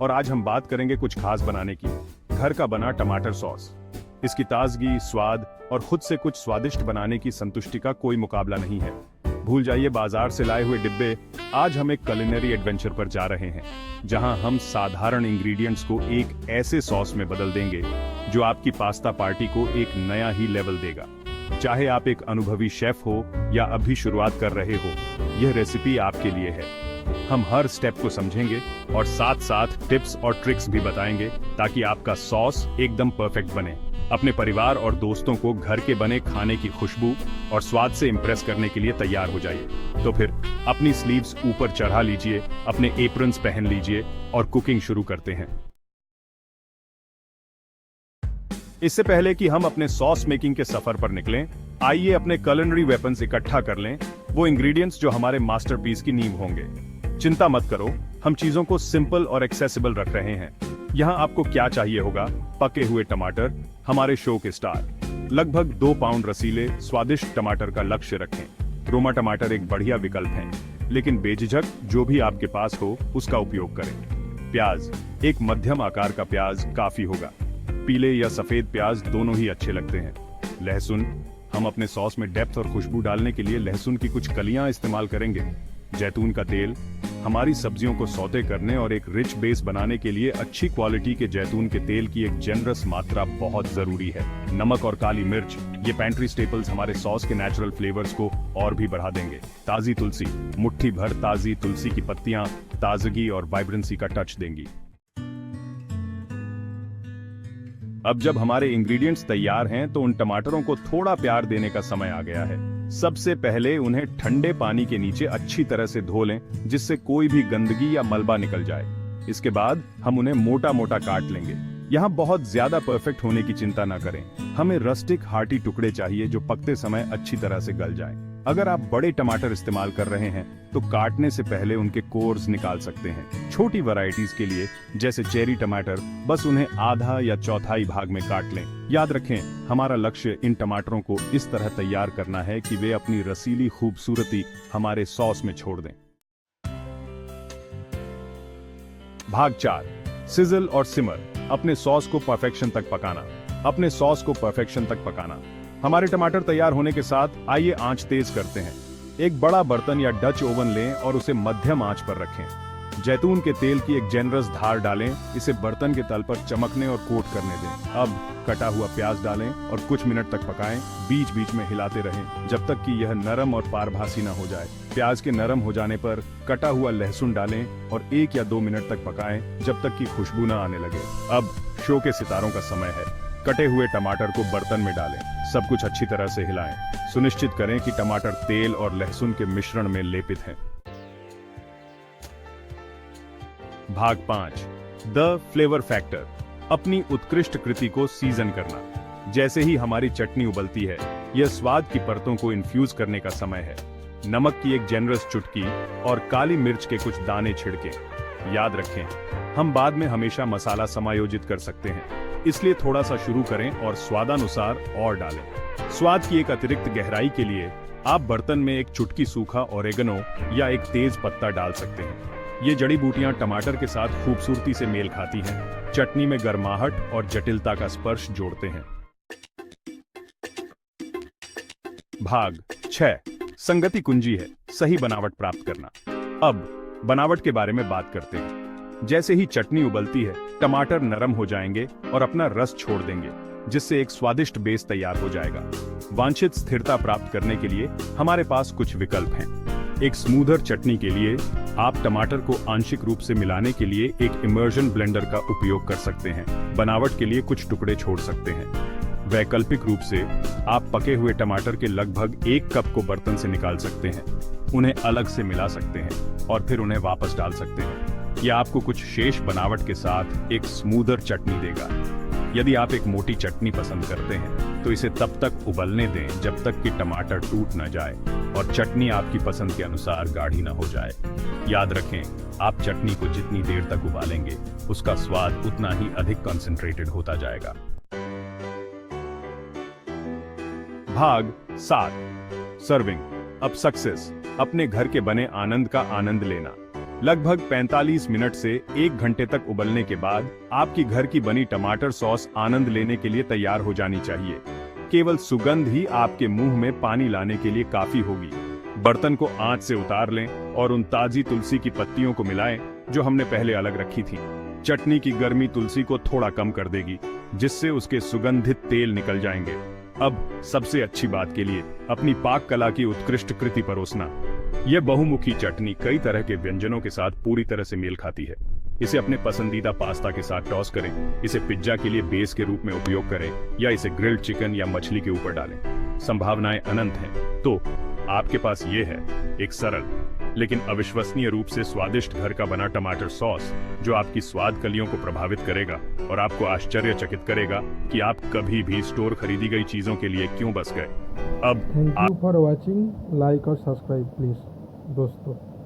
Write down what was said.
और आज हम बात करेंगे कुछ खास बनाने की, घर का बना टमाटर सॉस। इसकी ताजगी, स्वाद और खुद से कुछ स्वादिष्ट बनाने की संतुष्टि का कोई मुकाबला नहीं है। भूल जाइए बाजार से लाए हुए डिब्बे। आज हम एक कुलिनरी एडवेंचर पर जा रहे हैं, जहां हम साधारण इंग्रेडिएंट्स को एक ऐसे सॉस में बदल देंगे जो आपकी पास्ता पार्टी को एक नया ही लेवल देगा। चाहे आप एक अनुभवी शेफ हो या अभी शुरुआत कर रहे हो, यह रेसिपी आपके लिए है। हम हर स्टेप को समझेंगे और साथ साथ टिप्स और ट्रिक्स भी बताएंगे ताकि आपका सॉस एकदम परफेक्ट बने। अपने परिवार और दोस्तों को घर के बने खाने की खुशबू और स्वाद से इम्प्रेस करने के लिए तैयार हो जाइए। तो फिर अपनी स्लीव्स ऊपर चढ़ा लीजिए, अपने एप्रन्स पहन लीजिए और कुकिंग शुरू करते हैं। इससे पहले कि हम अपने सॉस मेकिंग के सफर पर निकलें, आइए अपने कुलिनरी वेपन्स इकट्ठा कर लें, वो इंग्रेडिएंट्स जो हमारे मास्टरपीस की नींव होंगे। चिंता मत करो, हम चीजों को सिंपल और एक्सेसिबल रख रहे हैं। यहाँ आपको क्या चाहिए होगा? पके हुए टमाटर, हमारे शो के स्टार। लगभग 2 पाउंड रसीले स्वादिष्ट टमाटर का लक्ष्य रखें। रोमा टमाटर एक बढ़िया विकल्प है, लेकिन बेझिझक जो भी आपके पास हो उसका उपयोग करें। प्याज, एक मध्यम आकार का प्याज काफी होगा। पीले या सफेद प्याज दोनों ही अच्छे लगते हैं। लहसुन, हम अपने सॉस में डेप्थ और खुशबू डालने के लिए लहसुन की कुछ कलियां इस्तेमाल करेंगे। जैतून का तेल, हमारी सब्जियों को सौते करने और एक रिच बेस बनाने के लिए अच्छी क्वालिटी के जैतून के तेल की एक जेनरस मात्रा बहुत जरूरी है। नमक और काली मिर्च, ये पैंट्री स्टेपल्स हमारे सॉस के नेचुरल फ्लेवर्स को और भी बढ़ा देंगे। ताजी तुलसी, मुट्ठी भर ताजी तुलसी की पत्तियां ताजगी और वाइब्रेंसी का टच देंगी। अब जब हमारे इंग्रेडिएंट्स तैयार हैं, तो उन टमाटरों को थोड़ा प्यार देने का समय आ गया है। सबसे पहले उन्हें ठंडे पानी के नीचे अच्छी तरह से धो लें, जिससे कोई भी गंदगी या मलबा निकल जाए। इसके बाद हम उन्हें मोटा मोटा काट लेंगे। यहाँ बहुत ज्यादा परफेक्ट होने की चिंता न करें। हमें रस्टिक हार्टी टुकड़े चाहिए जो पकते समय अच्छी तरह से गल जाएं। अगर आप बड़े टमाटर इस्तेमाल कर रहे हैं तो काटने से पहले उनके कोर्स निकाल सकते हैं। छोटी वैरायटीज के लिए जैसे चेरी टमाटर, बस उन्हें आधा या चौथाई भाग में काट लें। याद रखें, हमारा लक्ष्य इन टमाटरों को इस तरह तैयार करना है कि वे अपनी रसीली खूबसूरती हमारे सॉस में छोड़ दें। भाग 4, सिजल और सिमर। अपने सॉस को परफेक्शन तक पकाना। अपने सॉस को परफेक्शन तक पकाना। हमारे टमाटर तैयार होने के साथ आइए आंच तेज करते हैं। एक बड़ा बर्तन या डच ओवन लें और उसे मध्यम आंच पर रखें। जैतून के तेल की एक जेनरस धार डालें, इसे बर्तन के तल पर चमकने और कोट करने दें। अब कटा हुआ प्याज डालें और कुछ मिनट तक पकाएं। बीच बीच में हिलाते रहें जब तक कि यह नरम और पारभासी न हो जाए। प्याज के नरम हो जाने पर कटा हुआ लहसुन डालें और 1 या 2 मिनट तक पकाएं जब तक कि खुशबू न आने लगे। अब शो के सितारों का समय है। कटे हुए टमाटर को बर्तन में डालें। सब कुछ अच्छी तरह से हिलाएं। सुनिश्चित करें कि टमाटर तेल और लहसुन के मिश्रण में लेपित हैं। भाग 5, द फ्लेवर फैक्टर। अपनी उत्कृष्ट कृति को सीजन करना। जैसे ही हमारी चटनी उबलती है, यह स्वाद की परतों को इन्फ्यूज करने का समय है। नमक की एक जेनरस चुटकी और काली मिर्च के कुछ दाने छिड़कें। याद रखें, हम बाद में हमेशा मसाला समायोजित कर सकते हैं, इसलिए थोड़ा सा शुरू करें और स्वादानुसार और डालें। स्वाद की एक अतिरिक्त गहराई के लिए आप बर्तन में एक चुटकी सूखा ओरेगनो या एक तेज पत्ता डाल सकते हैं। ये जड़ी बूटियां टमाटर के साथ खूबसूरती से मेल खाती हैं, चटनी में गर्माहट और जटिलता का स्पर्श जोड़ते हैं। भाग 6, संगति कुंजी है सही बनावट प्राप्त करना। अब बनावट के बारे में बात करते हैं। जैसे ही चटनी उबलती है, टमाटर नरम हो जाएंगे और अपना रस छोड़ देंगे, जिससे एक स्वादिष्ट बेस तैयार हो जाएगा। वांछित स्थिरता प्राप्त करने के लिए हमारे पास कुछ विकल्प हैं। एक स्मूदर चटनी के लिए आप टमाटर को आंशिक रूप से मिलाने के लिए एक इमर्जन ब्लेंडर का उपयोग कर सकते हैं। बनावट के लिए कुछ टुकड़े छोड़ सकते हैं। वैकल्पिक रूप से आप पके हुए टमाटर के लगभग 1 कप को बर्तन से निकाल सकते हैं, उन्हें अलग से मिला सकते हैं और फिर उन्हें वापस डाल सकते हैं। यह आपको कुछ शेष बनावट के साथ एक स्मूदर चटनी देगा। यदि आप एक मोटी चटनी पसंद करते हैं तो इसे तब तक उबलने दें जब तक कि टमाटर टूट न जाए और चटनी आपकी पसंद के अनुसार गाढ़ी न हो जाए। याद रखें, आप चटनी को जितनी देर तक उबालेंगे, उसका स्वाद उतना ही अधिक कंसंट्रेटेड होता जाएगा। भाग 7, सर्विंग। अब सक्सेस, अपने घर के बने आनंद का आनंद लेना। लगभग 45 मिनट से 1 घंटे तक उबलने के बाद आपकी घर की बनी टमाटर सॉस आनंद लेने के लिए तैयार हो जानी चाहिए। केवल सुगंध ही आपके मुंह में पानी लाने के लिए काफी होगी। बर्तन को आंच से उतार लें और उन ताजी तुलसी की पत्तियों को मिलाएं जो हमने पहले अलग रखी थी। चटनी की गर्मी तुलसी को थोड़ा कम कर देगी, जिससे उसके सुगंधित तेल निकल जाएंगे। अब सबसे अच्छी बात के लिए अपनी पाक कला की उत्कृष्ट कृति परोसना। यह बहुमुखी चटनी कई तरह के व्यंजनों के साथ पूरी तरह से मेल खाती है। इसे अपने पसंदीदा पास्ता के साथ टॉस करें, इसे पिज्जा के लिए बेस के रूप में उपयोग करें या इसे ग्रिल्ड चिकन या मछली के ऊपर डालें। संभावनाएं अनंत हैं। तो आपके पास ये है एक सरल लेकिन अविश्वसनीय रूप से स्वादिष्ट घर का बना टमाटर सॉस, जो आपकी स्वाद कलियों को प्रभावित करेगा और आपको आश्चर्यचकित करेगा कि आप कभी भी स्टोर खरीदी गई चीजों के लिए क्यों बस गए। अब thank you for watching, like और सब्सक्राइब प्लीज दोस्तों।